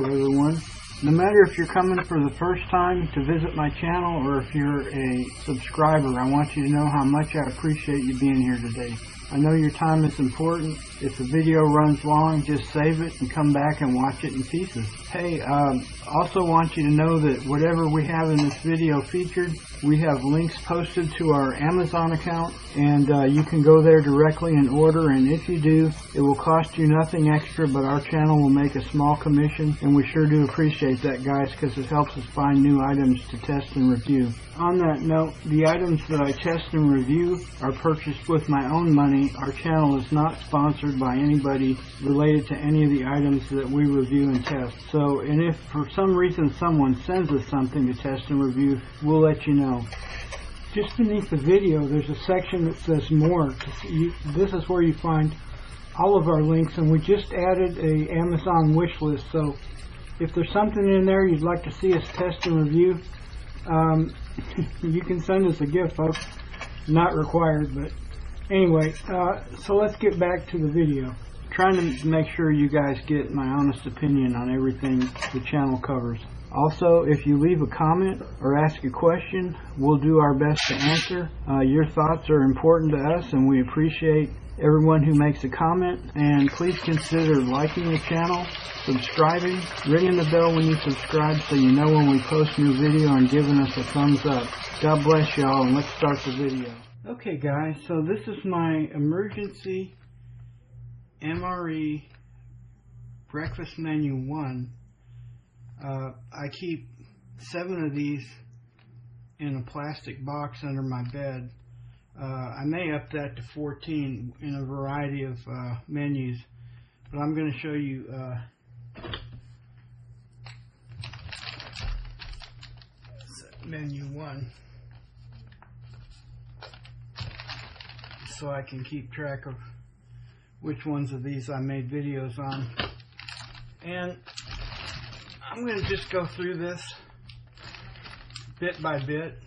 everyone. No matter if you're coming for the first time to visit my channel or if you're a subscriber, I want you to know how much I appreciate you being here today. I know your time is important. If the video runs long, just save it and come back and watch it in pieces. Hey, also want you to know that whatever we have in this video featured, we have links posted to our Amazon account, and you can go there directly and order, and if you do, it will cost you nothing extra, but our channel will make a small commission, and we sure do appreciate that, guys, because it helps us find new items to test and review. On that note, the items that I test and review are purchased with my own money. Our channel is not sponsored by anybody related to any of the items that we review and test. So, and if for some reason someone sends us something to test and review, we'll let you know. Just beneath the video, there's a section that says more. This is where you find all of our links, and we just added a Amazon wish list. So if there's something in there you'd like to see us test and review, you can send us a gift, folks. Not required, but anyway, so let's get back to the video. Trying to make sure you guys get my honest opinion on everything the channel covers. Also, if you leave a comment or ask a question, we'll do our best to answer. Your thoughts are important to us, and we appreciate everyone who makes a comment. And please consider liking the channel, subscribing, ringing the bell when you subscribe so you know when we post new video, and giving us a thumbs up. God bless y'all, and let's start the video. Okay guys, so this is my emergency MRE breakfast menu 1. I keep 7 of these in a plastic box under my bed. I may up that to 14 in a variety of menus, but I'm going to show you menu 1 so I can keep track of which ones of these I made videos on. And I'm going to just go through this bit by bit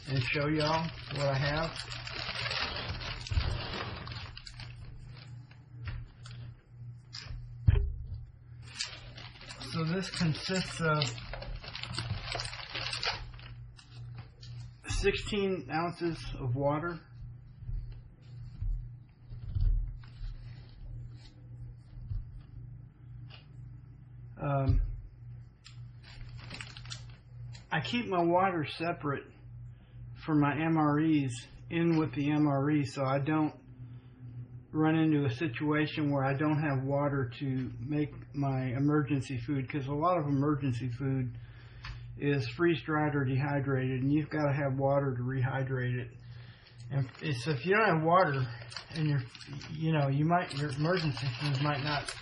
and show y'all what I have. So this consists of 16 ounces of water, I keep my water separate for my MREs in with the MRE, so I don't run into a situation where I don't have water to make my emergency food, because a lot of emergency food is freeze-dried or dehydrated, and you've got to have water to rehydrate it. And so if you don't have water, and your emergency food might not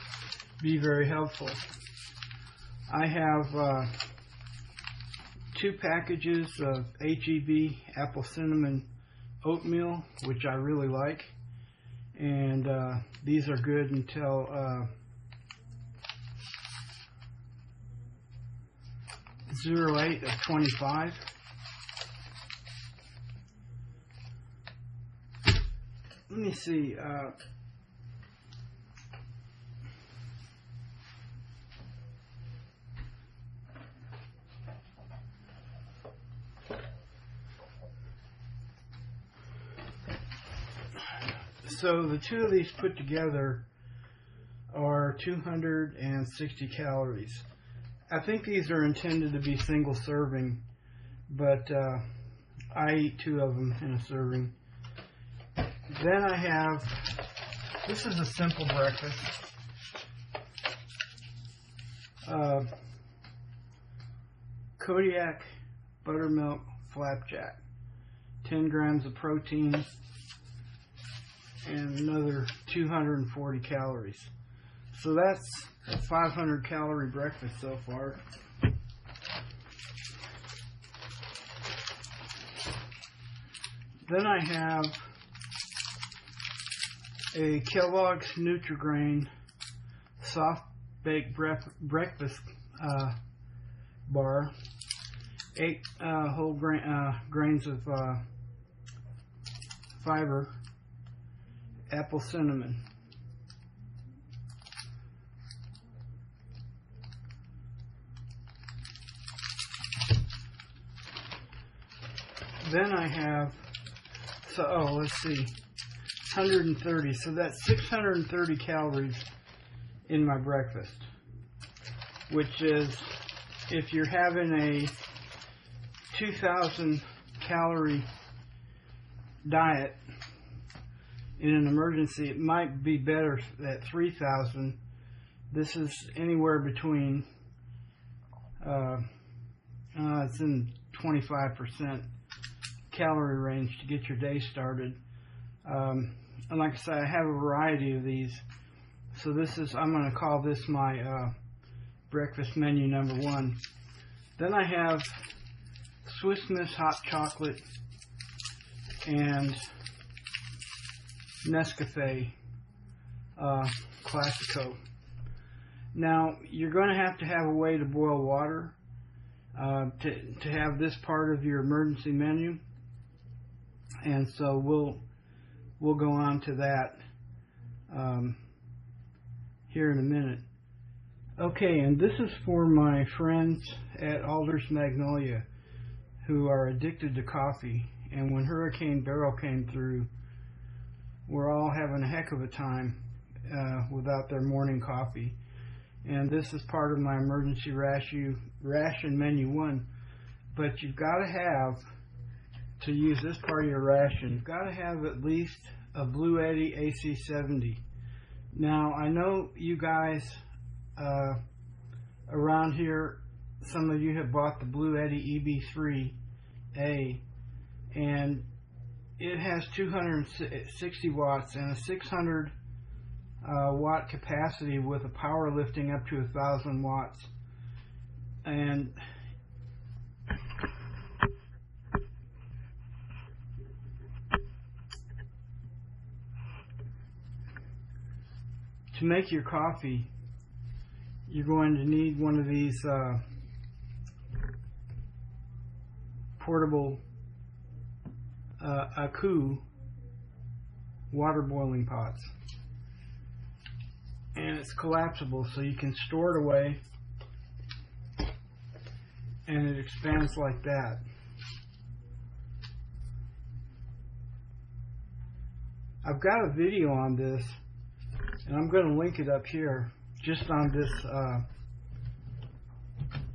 be very helpful. I have 2 packages of HEB apple cinnamon oatmeal, which I really like, and these are good until .08 of 25. Let me see. So the 2 of these put together are 260 calories. I think these are intended to be single serving, but I eat 2 of them in a serving. Then I have, this is a simple breakfast. Kodiac buttermilk flapjack. 10 grams of protein and another 240 calories. So that's a 500 calorie breakfast so far. Then I have a Kellogg's Nutri-Grain soft baked breakfast bar, 8 whole grains of fiber, apple cinnamon. Then I have, so, oh, let's see, 130. So that's 630 calories in my breakfast, which is, if you're having a 2,000 calorie diet in an emergency, it might be better at 3,000. This is anywhere between, it's in 25% calorie range to get your day started. And like I said, I have a variety of these. So this is, I'm going to call this my breakfast menu number 1. Then I have Swiss Miss hot chocolate and Nescafe Classico. Now, you're going to have a way to boil water to have this part of your emergency menu, and so we'll go on to that here in a minute. Okay, and this is for my friends at Alders Magnolia who are addicted to coffee, and when Hurricane Beryl came through, we're all having a heck of a time without their morning coffee. And this is part of my emergency ration menu 1. But you've got to have, to use this part of your ration, you've got to have at least a Bluetti AC70. Now, I know you guys around here, some of you have bought the Bluetti EB3A, and it has 260 watts and a 600 watt capacity with a power lifting up to 1,000 watts. And to make your coffee, you're going to need one of these portable Aku water boiling pots. And it's collapsible, so you can store it away, and it expands like that. I've got a video on this, and I'm going to link it up here, just on this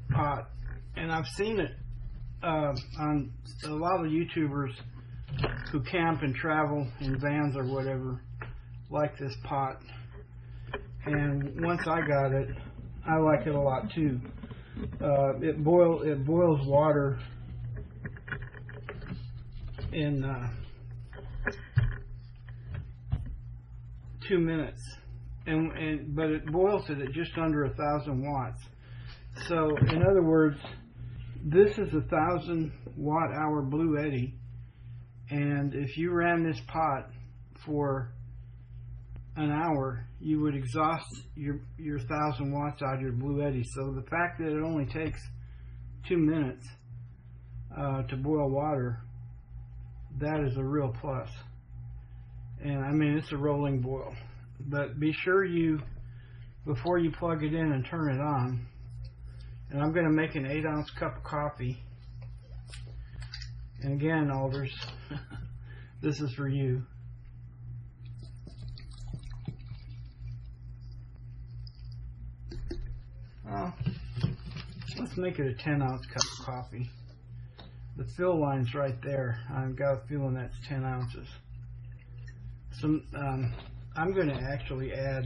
pot. And I've seen it on a lot of YouTubers who camp and travel in vans or whatever like this pot. And once I got it, I like it a lot too. It boils water in 2 minutes, but it boils it at just under 1,000 watts. So in other words, this is 1,000 watt-hour Bluetti, and if you ran this pot for an hour, you would exhaust your 1,000 watts out of your Bluetti. So the fact that it only takes 2 minutes to boil water, that is a real plus. And I mean, it's a rolling boil. But be sure before you plug it in and turn it on, and I'm going to make an 8-ounce cup of coffee. And again, Alders, this is for you. Let's make it a 10-ounce cup of coffee. The fill line's right there. I've got a feeling that's 10 ounces. So I'm going to actually add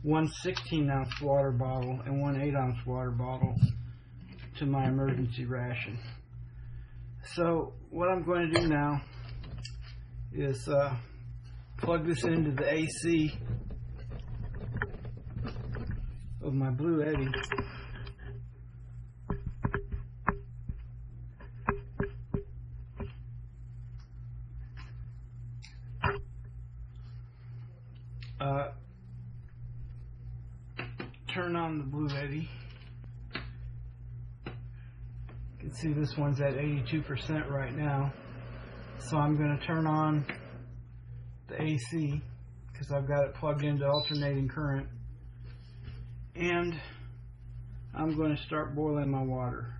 one 16-ounce water bottle and one 8-ounce water bottle to my emergency ration. So what I'm going to do now is plug this into the AC of my Bluetti. Turn on the Bluetti. You can see this one's at 82% right now. So I'm going to turn on the AC because I've got it plugged into alternating current. And I'm going to start boiling my water.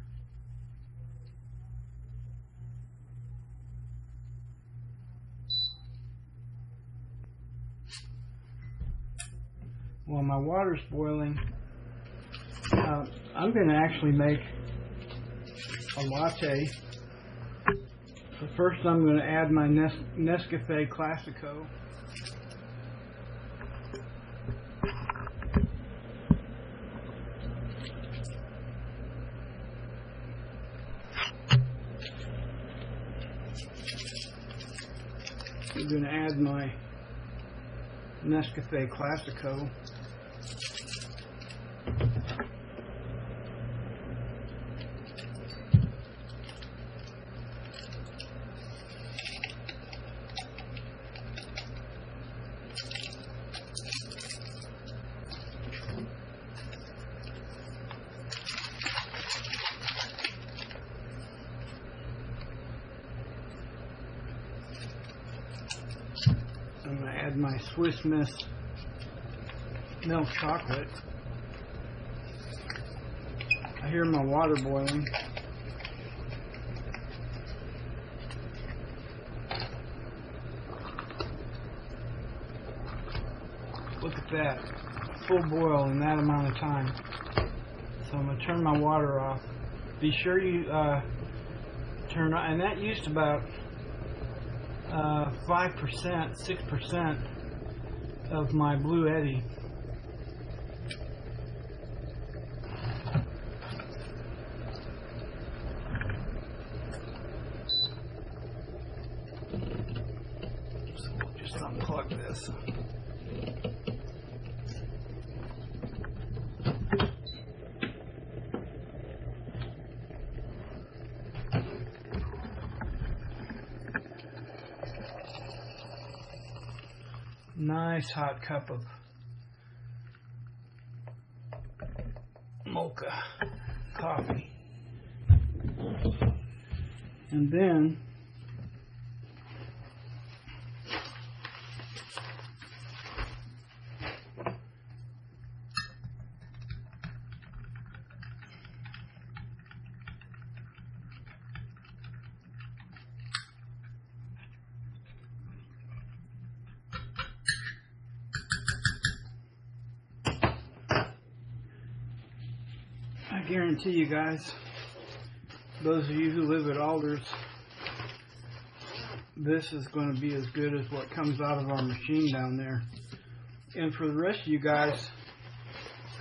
While my water's boiling, I'm going to actually make a latte. So first I'm going to add my Nescafe Classico. I'm going to add my Nescafe Classico. I'm going to add my Swiss Miss milk chocolate. I hear my water boiling. Look at that, full boil in that amount of time. So I'm going to turn my water off. Be sure you turn on, and that used about 5%, 6% of my Bluetti. So we'll just unplug this. Nice hot cup of Mocha coffee. And then I guarantee you guys, those of you who live at Alders, this is going to be as good as what comes out of our machine down there. And for the rest of you guys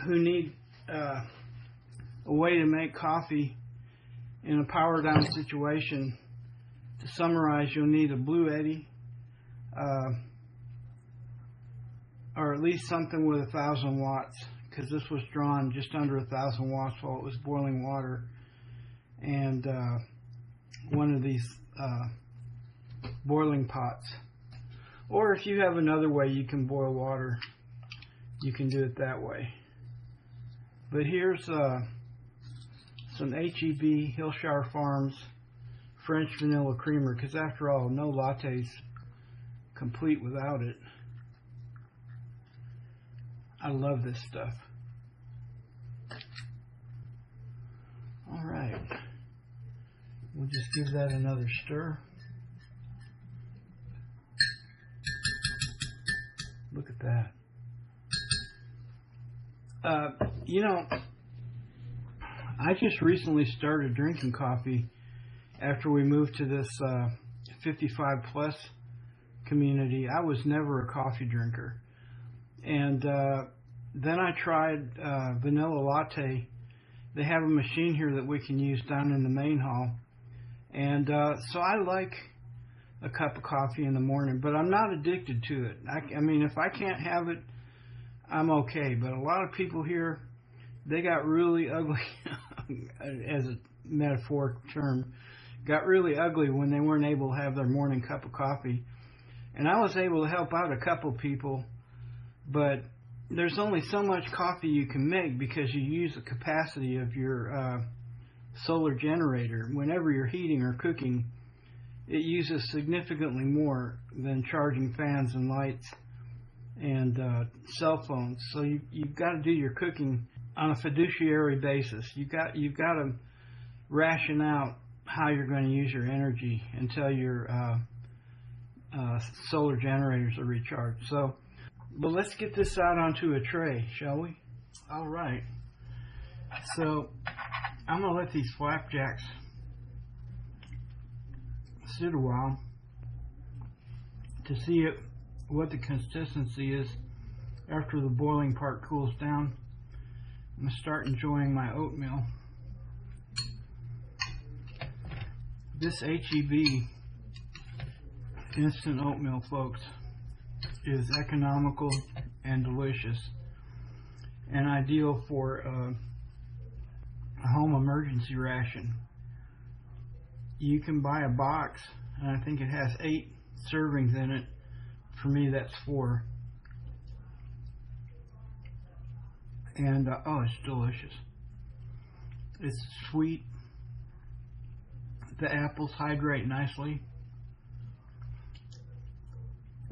who need a way to make coffee in a power down situation, to summarize, you'll need a Bluetti, or at least something with 1,000 watts, because this was drawn just under 1,000 watts while it was boiling water, and one of these boiling pots. Or if you have another way you can boil water, you can do it that way. But here's some HEB Hillshire Farms French vanilla creamer, because after all, no latte's complete without it. I love this stuff. Alright, we'll just give that another stir. Look at that. You know, I just recently started drinking coffee after we moved to this 55 plus community. I was never a coffee drinker. And then I tried vanilla latte. They have a machine here that we can use down in the main hall. And so I like a cup of coffee in the morning, but I'm not addicted to it. I mean, if I can't have it, I'm okay. But a lot of people here, they got really ugly, as a metaphoric term, got really ugly when they weren't able to have their morning cup of coffee. And I was able to help out a couple people, but there's only so much coffee you can make because you use the capacity of your solar generator. Whenever you're heating or cooking, it uses significantly more than charging fans and lights and cell phones. So you've got to do your cooking on a fiduciary basis. You've got to ration out how you're going to use your energy until your solar generators are recharged. So But let's get this out onto a tray, shall we? All right. So I'm going to let these flapjacks sit a while to see what the consistency is after the boiling part cools down. I'm going to start enjoying my oatmeal. This HEB instant oatmeal, folks, is economical and delicious and ideal for a home emergency ration. You can buy a box, and I think it has 8 servings in it. For me, that's 4. And oh, it's delicious. It's sweet. The apples hydrate nicely.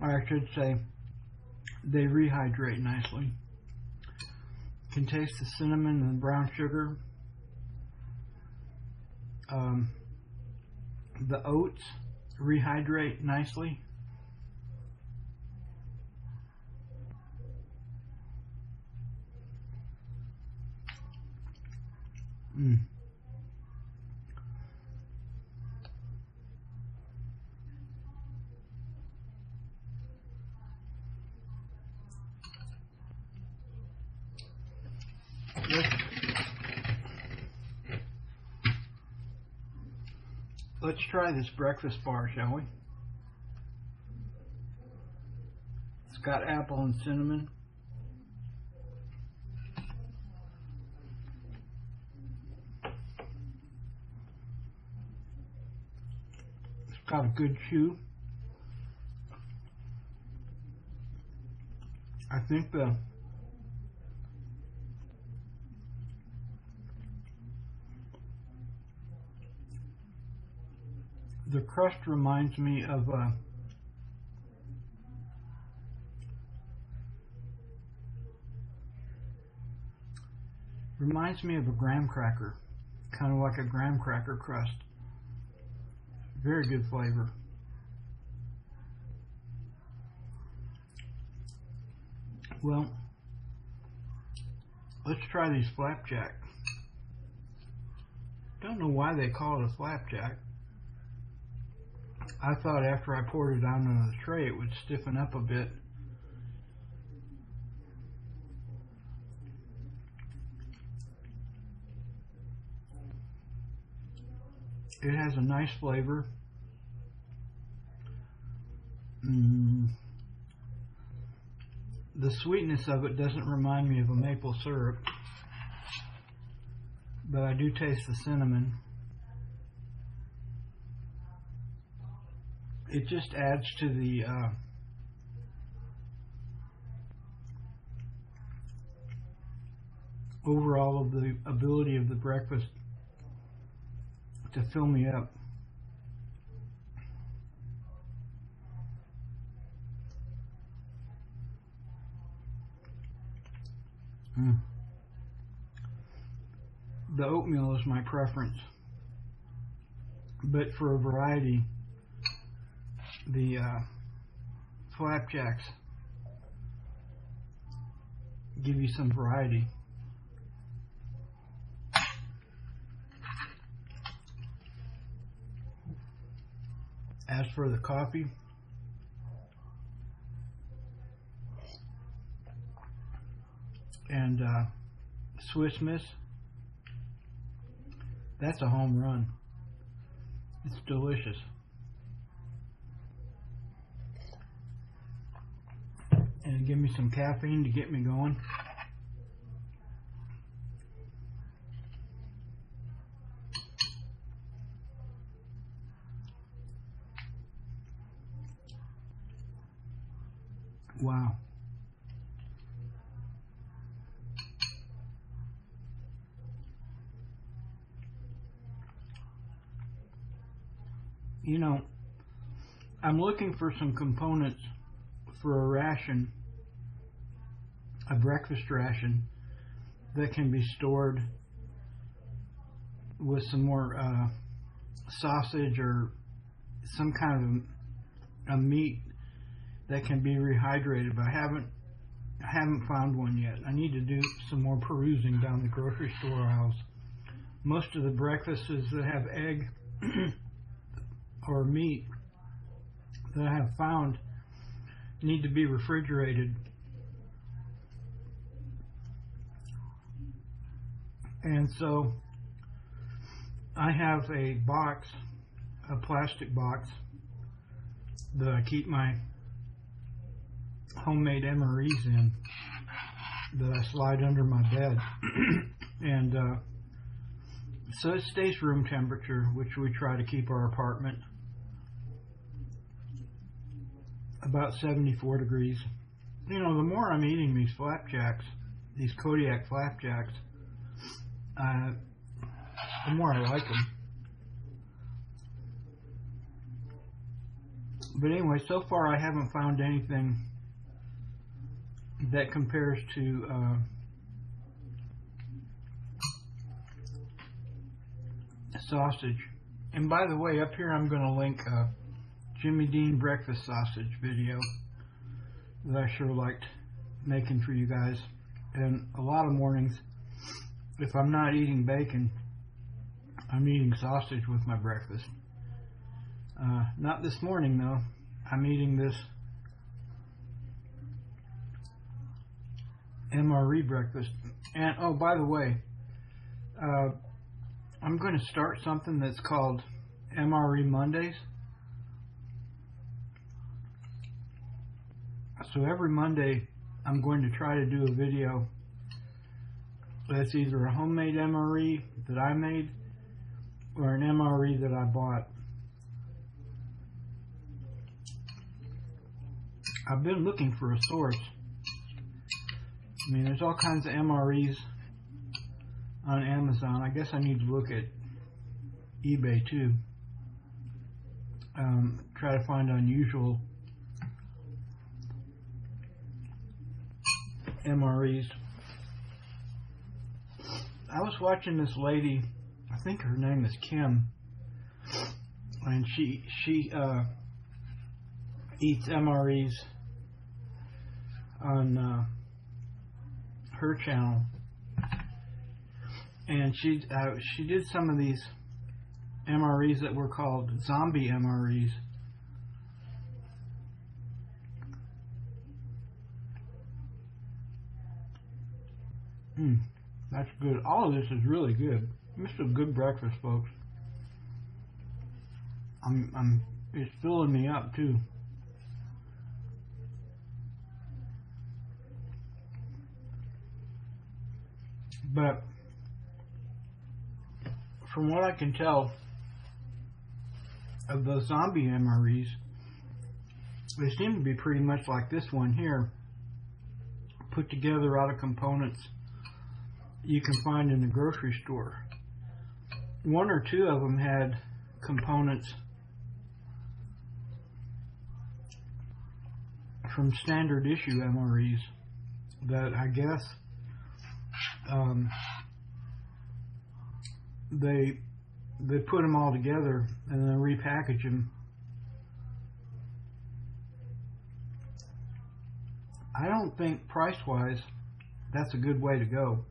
Or I should say, they rehydrate nicely. You can taste the cinnamon and the brown sugar. The oats rehydrate nicely. Let's try this breakfast bar, shall we? It's got apple and cinnamon. It's got a good chew. I think the crust reminds me of a graham cracker, kind of like a graham cracker crust. Very good flavor. Well, let's try these flapjack. Don't know why they call it a flapjack. I thought after I poured it down on the tray it would stiffen up a bit. It has a nice flavor. The sweetness of it doesn't remind me of a maple syrup, but I do taste the cinnamon. It just adds to the overall of the ability of the breakfast to fill me up. The oatmeal is my preference, but for a variety, the flapjacks give you some variety. As for the coffee, and Swiss Miss, that's a home run. It's delicious. And give me some caffeine to get me going. Wow. You know, I'm looking for some components for a ration, a breakfast ration, that can be stored with some more sausage or some kind of a meat that can be rehydrated. But I haven't I haven't found one yet. I need to do some more perusing down the grocery store aisles. Most of the breakfasts that have egg or meat that I have found need to be refrigerated. And so I have a box, a plastic box, that I keep my homemade MREs in, that I slide under my bed. And so it stays room temperature, which we try to keep our apartment about 74 degrees. You know, the more I'm eating these flapjacks, these Kodiac flapjacks, the more I like them. But anyway, so far I haven't found anything that compares to sausage. And by the way, up here I'm going to link a Jimmy Dean breakfast sausage video that I sure liked making for you guys. And a lot of mornings, if I'm not eating bacon, I'm eating sausage with my breakfast. Not this morning though. I'm eating this MRE breakfast. And oh, by the way, I'm going to start something that's called MRE Mondays. So every Monday I'm going to try to do a video that's either a homemade MRE that I made or an MRE that I bought. I've been looking for a source. I mean, there's all kinds of MREs on Amazon. I guess I need to look at eBay too. Try to find unusual MREs. I was watching this lady, I think her name is Kim, and she eats MREs on her channel, and she did some of these MREs that were called zombie MREs. That's good. All of this is really good. This is a good breakfast, folks. It's filling me up too. But from what I can tell of those zombie MREs, they seem to be pretty much like this one here, put together out of components you can find in the grocery store. One or two of them had components from standard issue MREs that I guess they put them all together and then repackage them. I don't think price-wise that's a good way to go.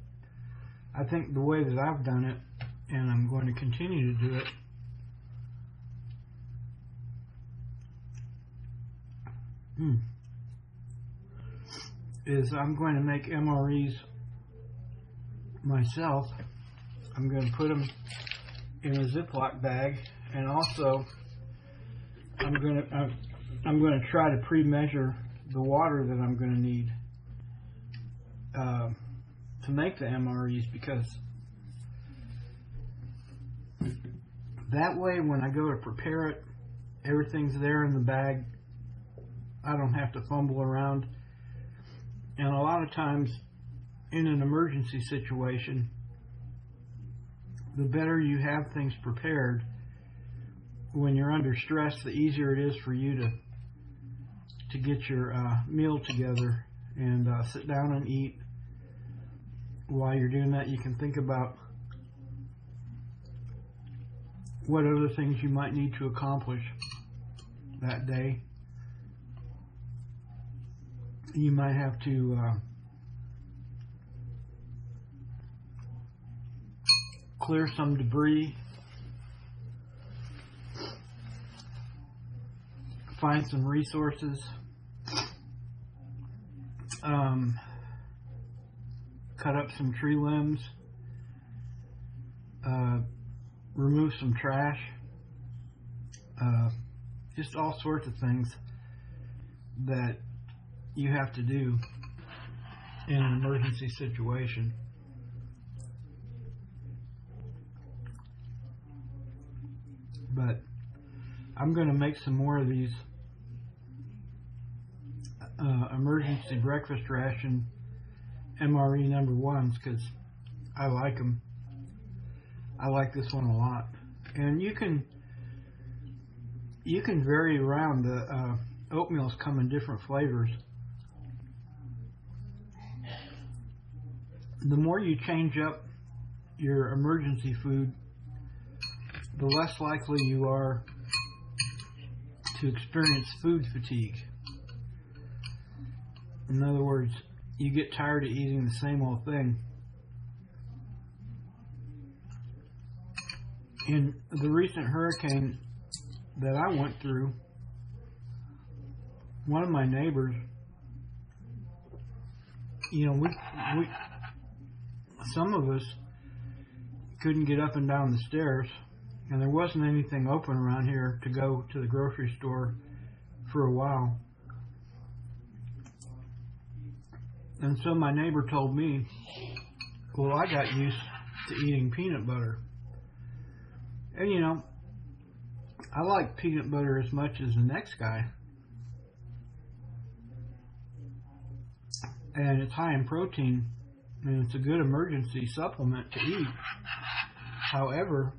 I think the way that I've done it, and I'm going to continue to do it, is I'm going to make MREs myself. I'm going to put them in a Ziploc bag, and also I'm going to try to pre-measure the water that I'm going to need to make the MREs, because that way when I go to prepare it, everything's there in the bag. I don't have to fumble around. And a lot of times in an emergency situation, the better you have things prepared when you're under stress, the easier it is for you to get your meal together and sit down and eat. While you're doing that, you can think about what other things you might need to accomplish that day. You might have to clear some debris, find some resources, cut up some tree limbs, remove some trash, just all sorts of things that you have to do in an emergency situation. But I'm going to make some more of these emergency breakfast ration MRE number ones because I like them. I like this one a lot. And you can vary around. The oatmeals come in different flavors. The more you change up your emergency food, the less likely you are to experience food fatigue. In other words, you get tired of eating the same old thing. In the recent hurricane that I went through, one of my neighbors, some of us couldn't get up and down the stairs, and there wasn't anything open around here to go to the grocery store for a while. And so my neighbor told me, well, I got used to eating peanut butter. And I like peanut butter as much as the next guy. And it's high in protein, and it's a good emergency supplement to eat. However,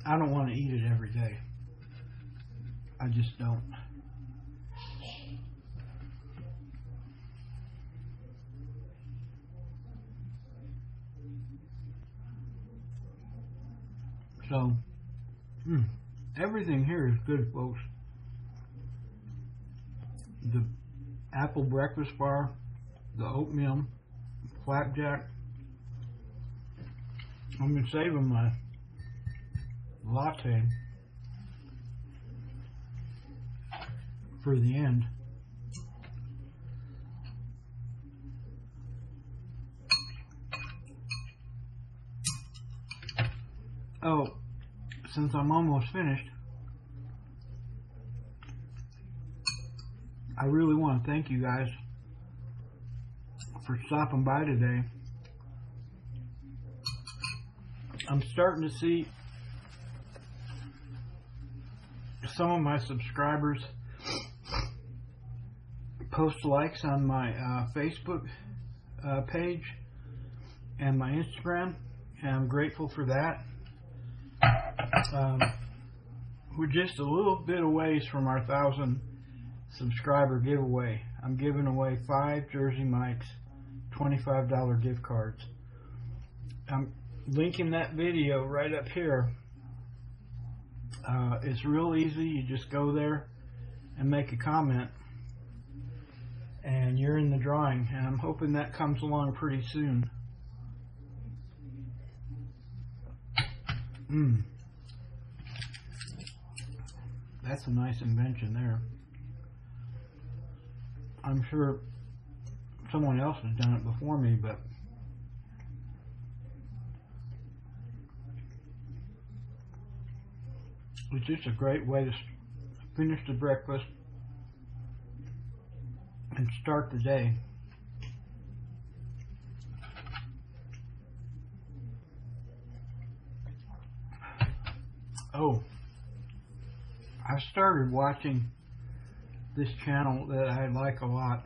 I don't want to eat it every day. I just don't. So, everything here is good, folks. The apple breakfast bar, the oatmeal, flapjack. I'm going to save them my latte for the end. Oh, since I'm almost finished, I really want to thank you guys for stopping by today. I'm starting to see some of my subscribers post likes on my Facebook page and my Instagram, and I'm grateful for that. We're just a little bit away from our 1,000 subscriber giveaway. I'm giving away 5 Jersey Mike's $25 gift cards. I'm linking that video right up here. It's real easy. You just go there and make a comment, and you're in the drawing, and I'm hoping that comes along pretty soon. That's a nice invention there. I'm sure someone else has done it before me, but it's just a great way to finish the breakfast and start the day. Oh, I started watching this channel that I like a lot.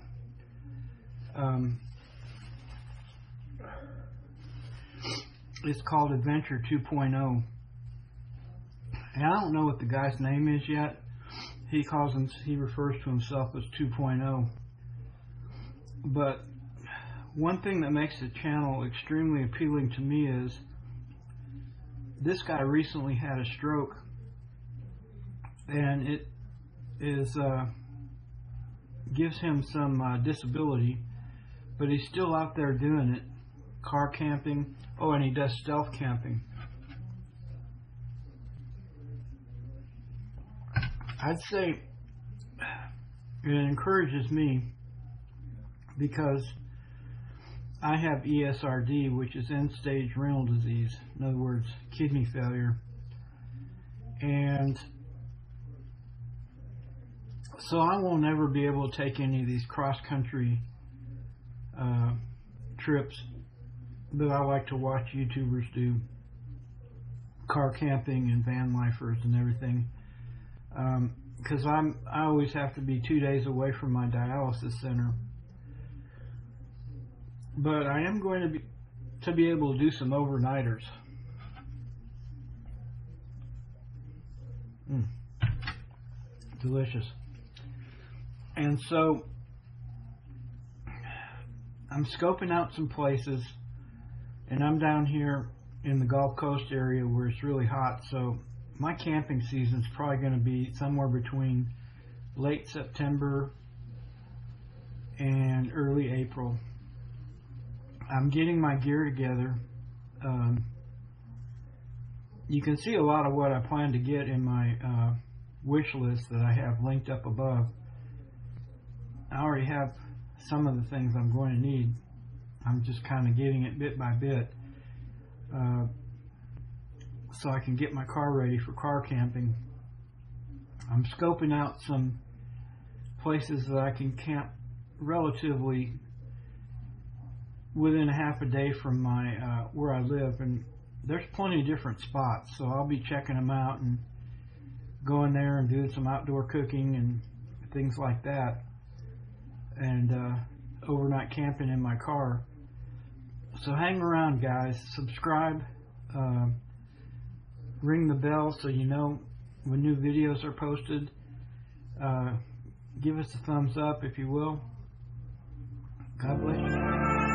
It's called Adventure 2.0. And I don't know what the guy's name is yet. He refers to himself as 2.0. But one thing that makes the channel extremely appealing to me is this guy recently had a stroke, and it is gives him some disability, but he's still out there doing it, car camping. Oh, and he does stealth camping. I'd say it encourages me because I have ESRD, which is end-stage renal disease, in other words, kidney failure. And so I won't ever be able to take any of these cross-country trips that I like to watch YouTubers do, car camping and van lifers and everything, because I always have to be 2 days away from my dialysis center. But I am going to be able to do some overnighters. Delicious. And so I'm scoping out some places, and I'm down here in the Gulf Coast area where it's really hot, so my camping season is probably going to be somewhere between late September and early April. I'm getting my gear together. You can see a lot of what I plan to get in my wish list that I have linked up above. I already have some of the things I'm going to need. I'm just kind of getting it bit by bit so I can get my car ready for car camping. I'm scoping out some places that I can camp relatively within a half a day from my where I live, and there's plenty of different spots, so I'll be checking them out and going there and doing some outdoor cooking and things like that, and overnight camping in my car. So hang around, guys. Subscribe, ring the bell so you know when new videos are posted. Give us a thumbs up if you will. God bless you.